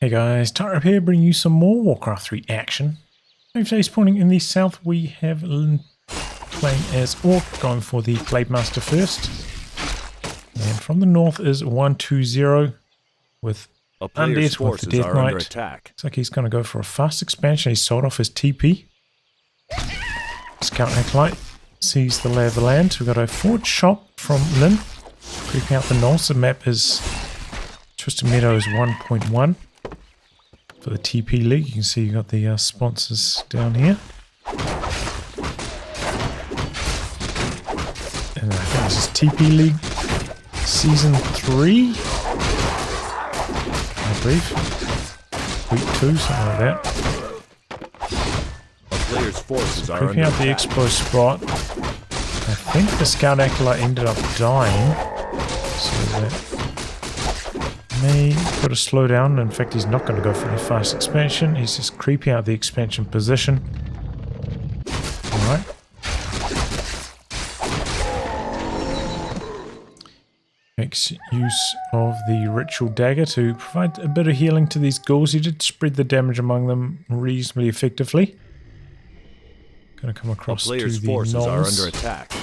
Hey guys, Tyrep here, bringing you some more Warcraft 3 action. Today spawning in the south, we have Lynn playing as Orc, going for the Blade Master first. And from the north is 120 with Undead with the Death Knight. Looks like he's going to go for a fast expansion. He sold off his TP. Scout Acolyte sees the lay of the land. We've got a forge shop from Lynn, creeping out the north. The map is Twisted Meadows 1.1. For the TP League, you can see you got the sponsors down here. And I think this is TP League Season 3, I believe. Week 2, something like that. A player's forces are creeping out the expo spot. I think the Scout Acolyte ended up dying. So that may put a slow down. In fact, he's not going to go for any fast expansion. He's just creeping out the expansion position. Alright. Makes use of the ritual dagger to provide a bit of healing to these ghouls. He did spread the damage among them reasonably effectively. Going to come across to the forces knolls. are under attack.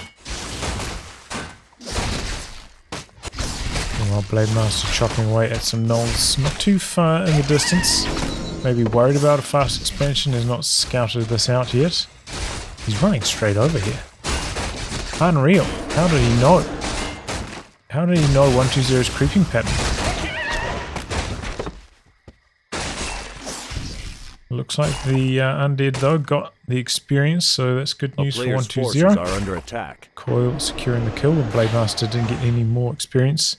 While Blade Master chopping away at some knolls not too far in the distance. Maybe worried about a fast expansion, has not scouted this out yet. He's running straight over here. Unreal. How did he know? How did he know 120's creeping pattern? Looks like the Undead though got the experience, so that's good news for 120. Are under attack. Coil securing the kill, and Blade Master didn't get any more experience.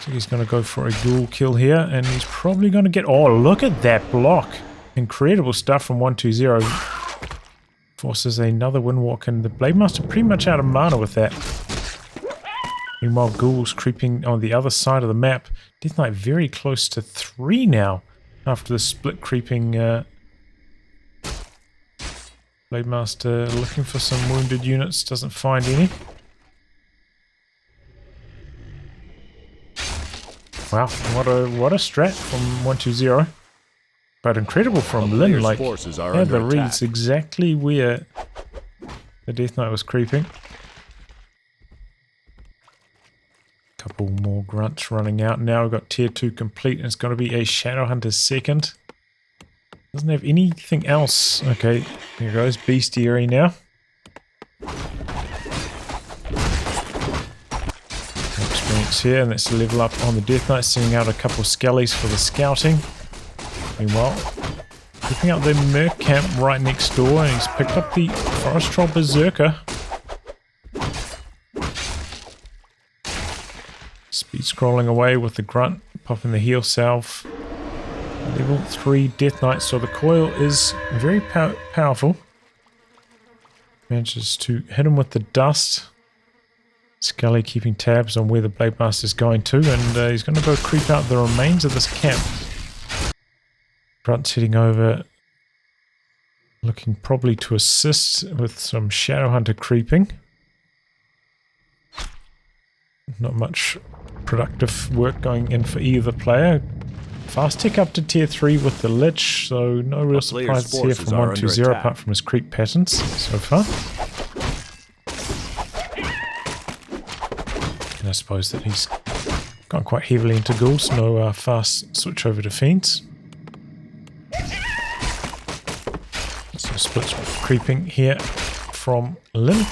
So he's going to go for a ghoul kill here, and he's probably going to get... Oh, look at that block! Incredible stuff from 120. Forces another Windwalk, and the Blade Master pretty much out of mana with that. Meanwhile, ghouls creeping on the other side of the map. Death Knight very close to 3 now, after the split creeping... Blade Master looking for some wounded units, doesn't find any. Wow, what a strat from 120. But incredible from Lynn, like, had the reads exactly where the Death Knight was creeping. Couple more grunts running out. Now we've got tier 2 complete, and it's going to be a Shadowhunter second. Doesn't have anything else. Okay, here goes Bestiary now. Experience here, and let's level up on the Death Knight, sending out a couple of skellies for the scouting. Meanwhile, picking up the Merc camp right next door, and he's picked up the Forest Troll Berserker. Speed scrolling away with the grunt, popping the heal salve. Level 3 Death Knight, so the coil is very powerful. Manages to hit him with the dust. Scully keeping tabs on where the Blade Master is going to, and he's going to go creep out the remains of this camp. Grunt's heading over, looking probably to assist with some Shadowhunter creeping. Not much productive work going in for either player. Fast tick up to tier 3 with the Lich, so no real surprises here from 120 apart from his creep patterns so far. And I suppose that he's gone quite heavily into ghouls, no fast switch over to fiends. So splits creeping here from Lynn.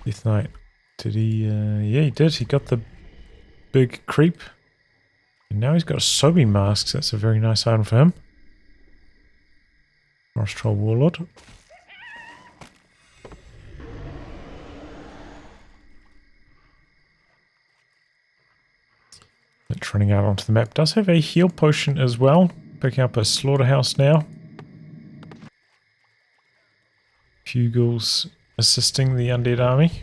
Death Knight. Did he? Yeah, he did. He got the big creep. And now he's got a Sobi mask. So that's a very nice item for him. Forest Troll Warlord. It's running out onto the map. Does have a heal potion as well. Picking up a slaughterhouse now. Few ghouls assisting the undead army.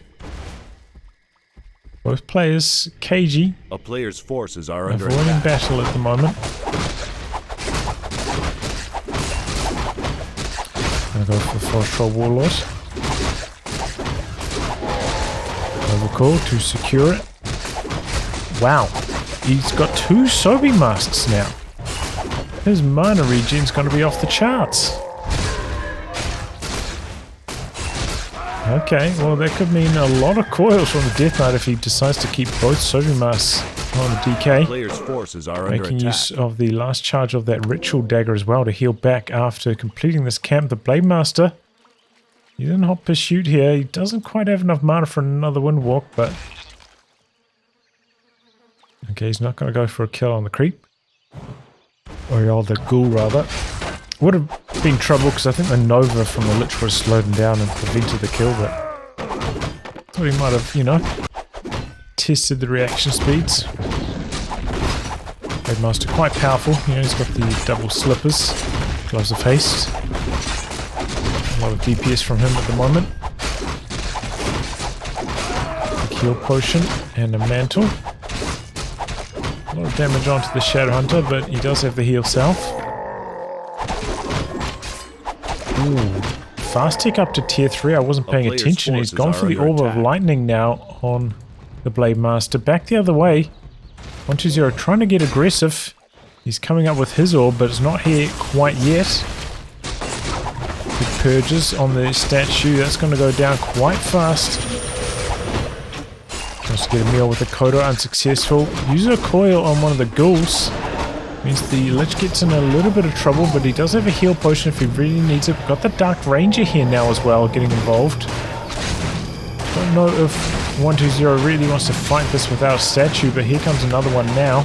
Both players cagey. A player's forces are under avoiding attack. battle at the moment. Gonna go for the Forest Troll Warlord. Overcall to secure it. Wow. He's got 2 Sobe masks now. His mana regen's going to be off the charts. Okay, well that could mean a lot of coils from the Death Knight if he decides to keep both Sobe masks on the DK. Player's forces are under Making attack. use of the last charge of that ritual dagger as well to heal back after completing this camp. The Blade Master, he's in hot pursuit here. He doesn't quite have enough mana for another Windwalk, but... Okay, he's not going to go for a kill on the creep. Or the ghoul, rather. Would have been trouble because I think the Nova from the Lich would have slowed him down and prevented the kill, but... thought he might have, you know, tested the reaction speeds. Blade Master quite powerful, you know, he's got the double slippers, gloves of haste. A lot of DPS from him at the moment. A heal potion and a mantle. A lot of damage onto the Shadow Hunter, but he does have the heal self. Ooh, fast tick up to tier 3. I wasn't paying attention. He's gone for the Orb of Lightning now on the Blade Master. Back the other way. 120 trying to get aggressive. He's coming up with his orb, but it's not here quite yet. Big purges on the statue. That's going to go down quite fast. Tries to get a meal with the Kodo, unsuccessful. Uses a coil on one of the ghouls. Means the Lich gets in a little bit of trouble, but he does have a heal potion if he really needs it. Got the Dark Ranger here now as well, getting involved. Don't know if 120 really wants to fight this without a statue, but here comes another one now.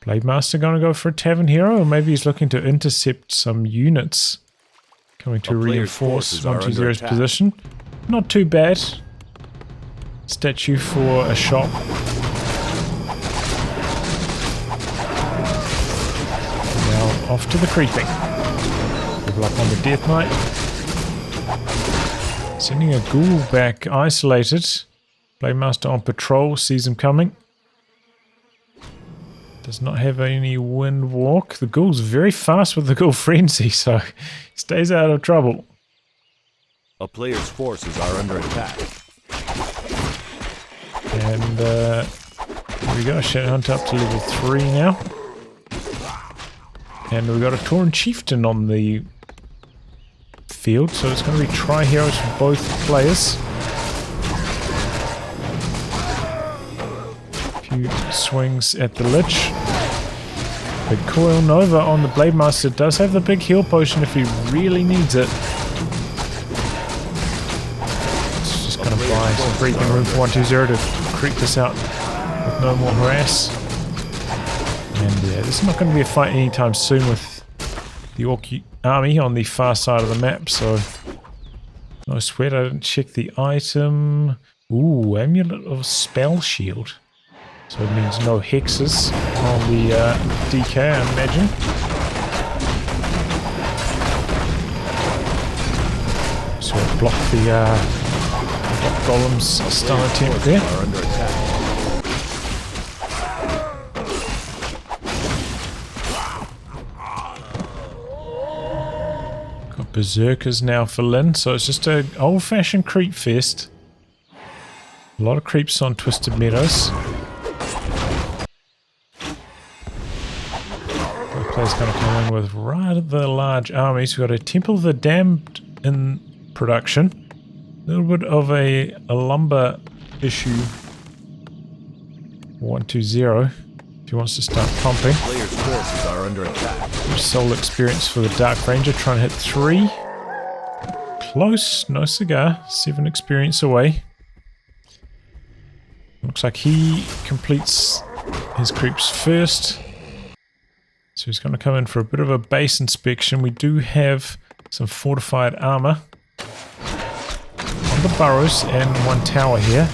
Blade Master gonna go for a Tavern Hero, or maybe he's looking to intercept some units coming to reinforce 120's position. Not too bad. Statue for a shop. Now off to the creeping. Good luck on the Death Knight. Sending a ghoul back isolated. Blade Master on patrol, sees him coming. Does not have any wind walk. The ghoul's very fast with the ghoul frenzy, so he stays out of trouble. A player's forces are under attack. And here we go, Shadow Hunter up to level 3 now. And we've got a Tauren Chieftain on the field, so it's going to be tri-heroes for both players. A few swings at the Lich. Big Coil Nova on the Blade Master. Does have the big heal potion if he really needs it. It's just going to buy some breathing room for 120 to creep this out with no more harass. And yeah, this is not going to be a fight anytime soon with the Orc army on the far side of the map, so no sweat. I didn't check the item. Ooh, Amulet of Spell Shield. So it means no hexes on the DK, I imagine. So it blocked the Golem's stun attempt there. Are under attack. Got Berserkers now for Lyn, so it's just an old-fashioned creep fest. A lot of creeps on Twisted Meadows. Both players going to come in with rather large armies. We've got a Temple of the Damned in production. A little bit of a lumber issue. 120 if he wants to start pumping. Player's forces are under attack. Soul experience for the Dark Ranger, trying to hit 3. Close, no cigar. 7 experience away. Looks like he completes his creeps first. So he's going to come in for a bit of a base inspection. We do have some fortified armor on the burrows and one tower here.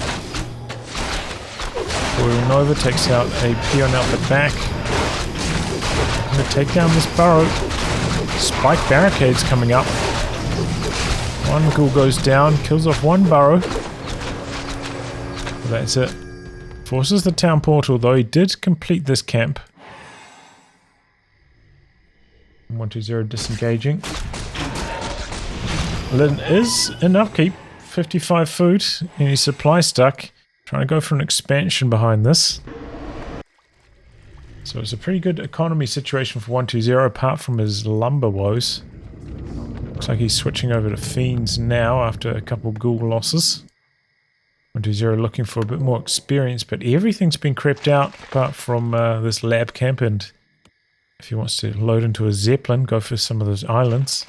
Coil Nova takes out a peon out the back. Going to take down this burrow. Spike barricades coming up. One ghoul goes down, kills off one burrow. That's it. Forces the town portal, though he did complete this camp. 120 disengaging. Lyn is in upkeep. 55 food and his supply stuck. Trying to go for an expansion behind this. So it's a pretty good economy situation for 120 apart from his lumber woes. Looks like he's switching over to fiends now after a couple ghoul losses. 120 looking for a bit more experience, but everything's been crept out apart from this lab camp, and if he wants to load into a zeppelin, go for some of those islands.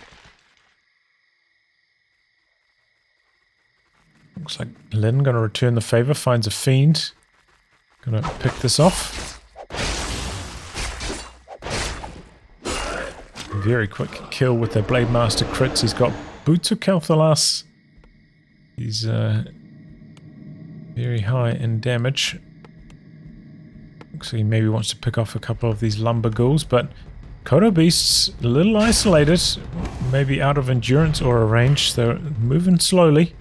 Looks like Lynn gonna return the favor, finds a fiend. Gonna pick this off. Very quick kill with the Blade Master crits. He's got Boots of Kel'Thalas. He's very high in damage. Looks like he maybe wants to pick off a couple of these lumber ghouls, but Kodo Beast's a little isolated. Maybe out of endurance or a range, so moving slowly.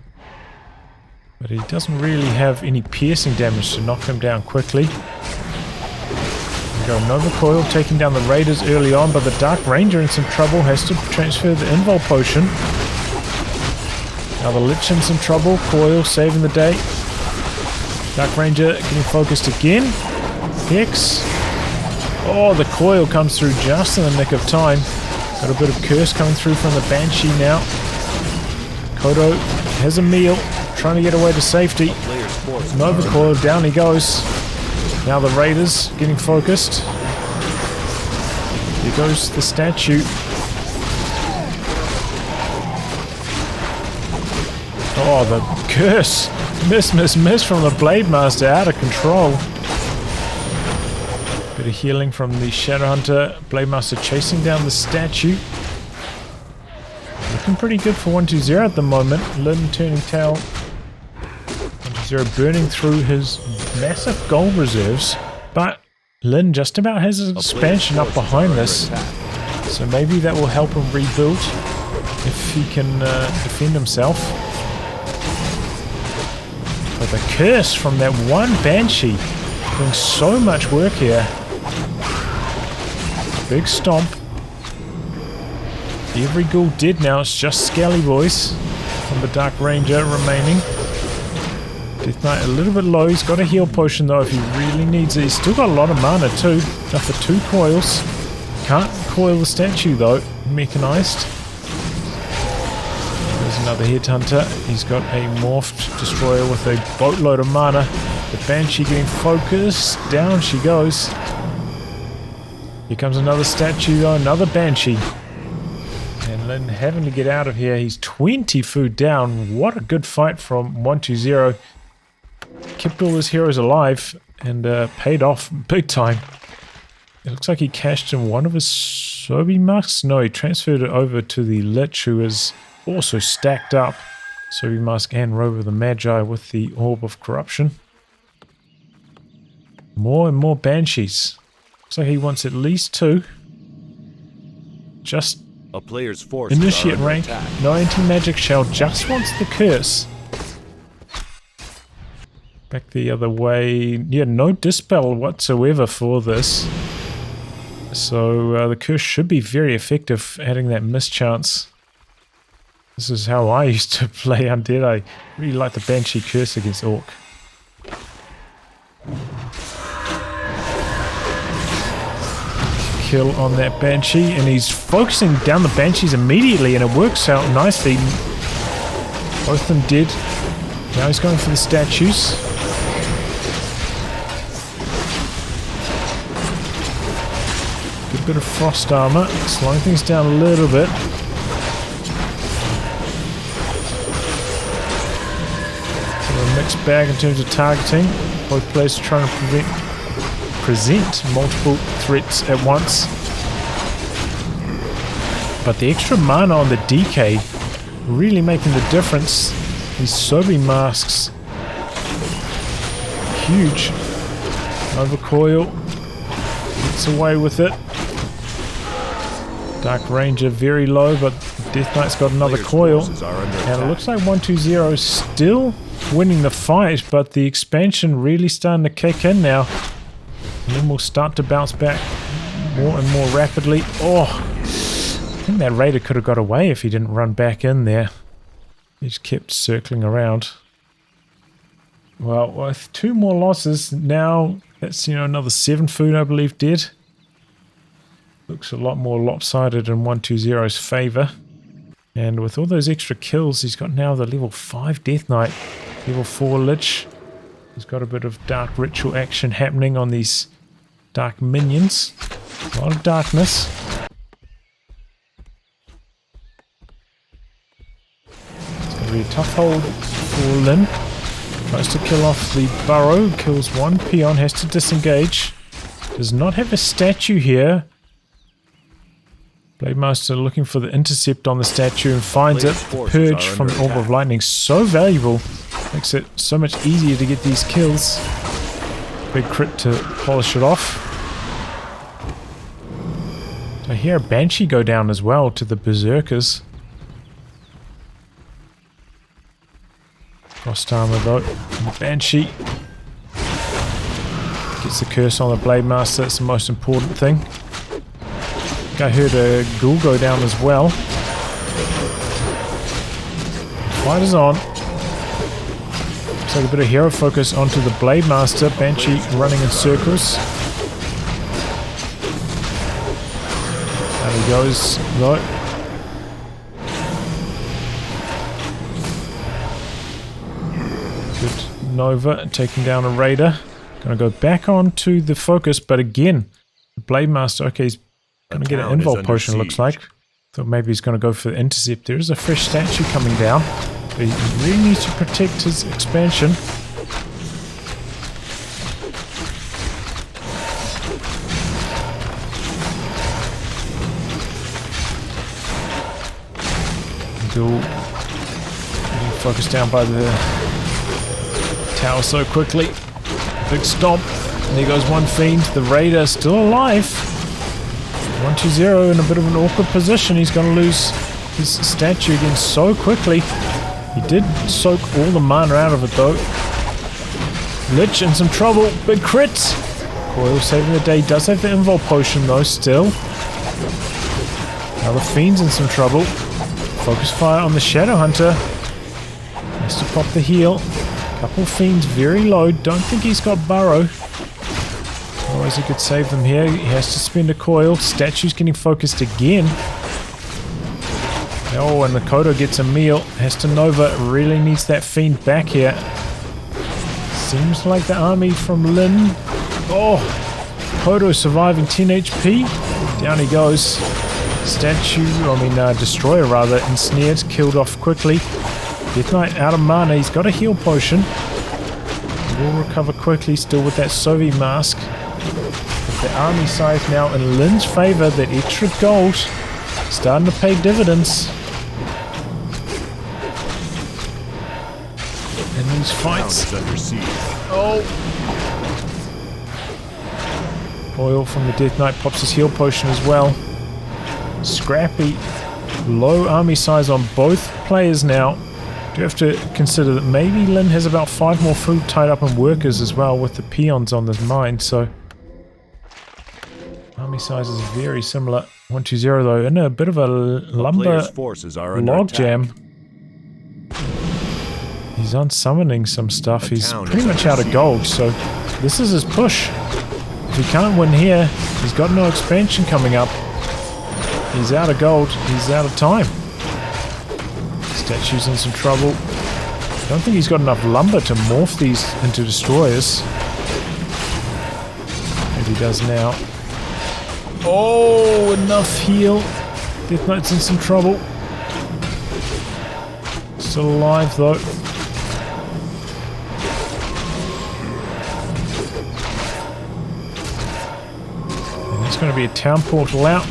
But he doesn't really have any piercing damage to knock him down quickly. We go Nova Coil taking down the Raiders early on, but the Dark Ranger in some trouble, has to transfer the Invul Potion. Now the Lich in some trouble, Coil saving the day. Dark Ranger getting focused again. Hex. Oh, the Coil comes through just in the nick of time. Got a bit of curse coming through from the Banshee now. Kodo has a meal, trying to get away to safety. Nova Coil, down he goes. Now the Raiders getting focused. Here goes the statue. Oh, the curse. Miss from the Blade Master, out of control. Bit of healing from the Shadowhunter. Blade Master chasing down the statue. Looking pretty good for 120 at the moment. Lynn turning tail. 120 burning through his massive gold reserves. But Lynn just about has his expansion up behind this. So maybe that will help him rebuild if he can defend himself. But the curse from that one Banshee doing so much work here. Big stomp. Every ghoul dead now, it's just Skelly Boys from the Dark Ranger remaining. Death Knight a little bit low, he's got a heal potion though if he really needs it. He's still got a lot of mana too, enough for 2 coils. Can't coil the statue though, mechanized. There's another Headhunter, he's got a Morphed Destroyer with a boatload of mana. The Banshee getting focused, down she goes. Here comes another statue though, another Banshee. And Lynn having to get out of here. He's 20 food down. What a good fight from 120. Kept all his heroes alive and paid off big time. It looks like he cashed in one of his Sobi masks. No, he transferred it over to the Lich, who is also stacked up. Sobi mask and Robe of the Magi with the Orb of Corruption. More and more Banshees. Looks like he wants at least 2. Just a player's force initiate rank, no anti-magic shell, just wants the curse. Back the other way. Yeah, no dispel whatsoever for this. So the curse should be very effective, adding that mischance. This is how I used to play Undead. I really like the Banshee curse against Orc. Kill on that Banshee, and he's focusing down the Banshees immediately, and it works out nicely. Both of them dead. Now he's going for the statues. Good bit of frost armor, slowing things down a little bit. So a mixed bag in terms of targeting. Both players are trying to present multiple threats at once. But the extra mana on the DK really making the difference. These Sobi masks, huge. Overcoil gets away with it. Dark Ranger very low, but Death Knight's got another coil. And it looks like 120 is still winning the fight, but the expansion really starting to kick in now. And then we'll start to bounce back more and more rapidly. Oh, I think that Raider could have got away if he didn't run back in there. He's kept circling around. Well, with 2 more losses, now that's, another 7 food, I believe, dead. Looks a lot more lopsided in 120's favor. And with all those extra kills, he's got now the level 5 Death Knight, level 4 Lich. He's got a bit of dark ritual action happening on these dark minions. A lot of darkness. It's going to be a tough hold for Lin. Tries to kill off the burrow, kills 1 peon, has to disengage. Does not have a statue here. Blademaster looking for the intercept on the statue and finds it. The purge from the Orb of Lightning, so valuable. Makes it so much easier to get these kills. Big crit to polish it off. I hear a Banshee go down as well to the Berserkers. Frost armor though. And the Banshee gets the curse on the Blademaster. That's the most important thing. I heard a ghoul go down as well. Fight is on. So a bit of hero focus onto the Blademaster. Banshee running in circles. There he goes. No. Good Nova taking down a Raider. Gonna go back onto the focus, but again, the Blademaster, okay, he's gonna get an invul potion, looks like. Thought maybe he's gonna go for the intercept. There is a fresh statue coming down. But he really needs to protect his expansion. Ghoul getting focused down by the tower so quickly. Big stomp. And there goes 1 fiend. The Raider still alive. 120 in a bit of an awkward position. He's going to lose his statue again so quickly. He did soak all the mana out of it though. Lich in some trouble. Big crit. Coil saving the day. Does have the invul potion though still. Now the fiend's in some trouble. Focus fire on the Shadow Hunter. Has to pop the heal. Couple fiends very low. Don't think he's got burrow. Otherwise he could save them here. He has to spend a coil. Statue's getting focused again. Oh, and the Kodo gets a meal. Has to Nova. Really needs that fiend back here. Seems like the army from Lin. Oh, Kodo surviving 10 HP. Down he goes. Destroyer rather, ensnared, killed off quickly. Death Knight out of mana. He's got a heal potion. He will recover quickly, still with that Sovi mask. But the army size now in Lin's favor. That extra gold starting to pay dividends. In these fights. Oh! Oil from the Death Knight pops his heal potion as well. Scrappy. Low army size on both players now. Do have to consider that maybe Lin has about 5 more food tied up in workers as well with the peons on his mind, so army size is very similar. 120 though, in a bit of a lumber logjam. He's unsummoning some stuff. He's pretty much out of gold, so this is his push. If he can't win here, he's got no expansion coming up. He's out of gold. He's out of time. Statue's in some trouble. I don't think he's got enough lumber to morph these into destroyers. Maybe he does now. Oh, enough heal. Death Knight's in some trouble. Still alive though. And there's going to be a town portal out.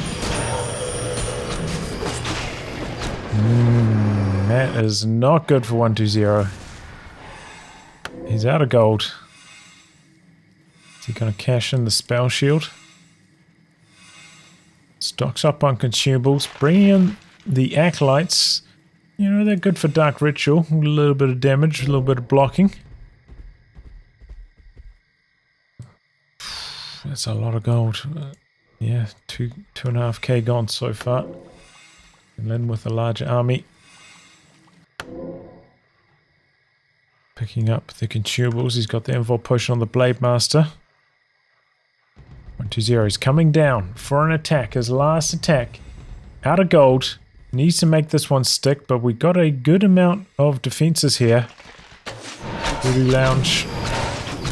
That is not good for 120. He's out of gold. Is he going to cash in the spell shield? Stocks up on consumables. Bringing in the acolytes. You know, they're good for dark ritual. A little bit of damage, a little bit of blocking. That's a lot of gold. Yeah, 2.5k gone so far. And then with a larger army. Picking up the consumables. He's got the invul potion on the Blade Master. 120 is coming down for an attack. His last attack. Out of gold. Needs to make this one stick, but we got a good amount of defenses here. Voodoo Lounge,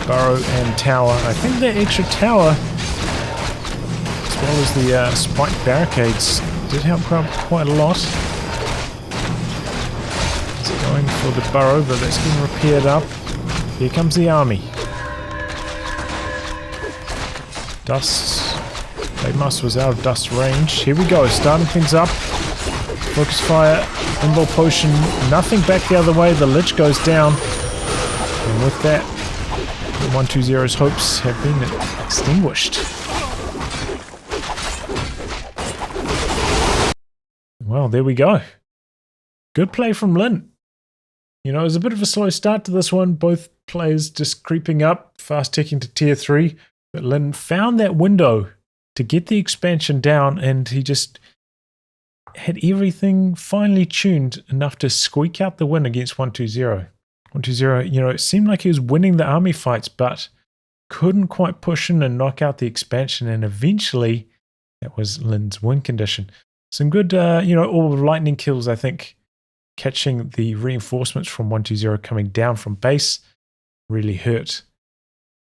Burrow, and Tower. I think that extra tower, as well as the spike barricades, did help out quite a lot. He's going for the Burrow, but that's getting repaired up. Here comes the army. Dust. Blade Master was out of dust range. Here we go, starting things up. Focus fire, invul potion, nothing back the other way. The Lich goes down. And with that, the 120's hopes have been extinguished. Well, there we go. Good play from Lyn. You know, it was a bit of a slow start to this one. Both players just creeping up, fast ticking to tier 3. But Lyn found that window to get the expansion down, and he just had everything finely tuned enough to squeak out the win against 120. 120, you know, it seemed like he was winning the army fights, but couldn't quite push in and knock out the expansion, and eventually that was Lyn's win condition. Some good, you know, all lightning kills, I think, catching the reinforcements from 120 coming down from base really hurt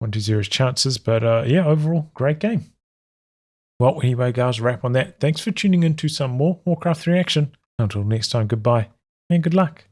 120's chances, but yeah, overall, great game. Well, anyway, guys, wrap on that. Thanks for tuning in to some more Warcraft 3 action. Until next time, goodbye and good luck.